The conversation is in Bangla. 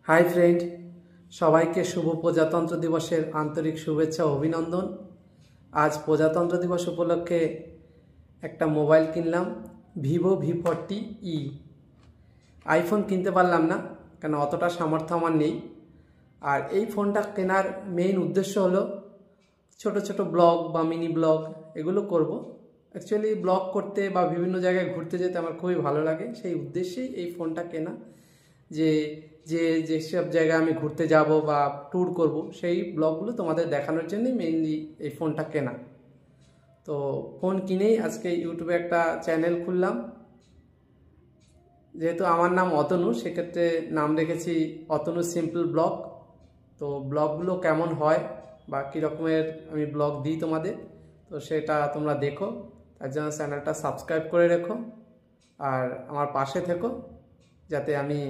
হাই ফ্রেন্ড, সবাইকে শুভ প্রজাতন্ত্র দিবসের আন্তরিক শুভেচ্ছা ও অভিনন্দন। আজ প্রজাতন্ত্র দিবস উপলক্ষে একটা মোবাইল কিনলাম, ভিভো V40e। আইফোন কিনতে পারলাম না, কেন অতটা সামর্থ্য আমার নেই। আর এই ফোনটা কেনার মেইন উদ্দেশ্য হলো ছোট ছোট ব্লগ বা মিনি ব্লগ এগুলো করব। অ্যাকচুয়ালি ব্লগ করতে বা বিভিন্ন জায়গায় ঘুরতে যেতে আমার খুবই ভালো লাগে, সেই উদ্দেশ্যেই এই ফোনটা কেনা। যে যেসব জায়গায় আমি ঘুরতে যাব বা ট্যুর করব সেই ব্লগগুলো তোমাদের দেখানোর জন্যই মেইনলি এই ফোনটা কেনা। তো ফোন কিনেই আজকে ইউটিউবে একটা চ্যানেল খুললাম। যেহেতু আমার নাম অতনু, সেক্ষেত্রে নাম রেখেছি অতনু সিম্পল ব্লগ। তো ব্লগগুলো কেমন হয় বা কী রকমের আমি ব্লগ দিই তোমাদের, তো সেটা তোমরা দেখো। তার জন্য চ্যানেলটা সাবস্ক্রাইব করে রেখো আর আমার পাশে থেকো, যাতে আমি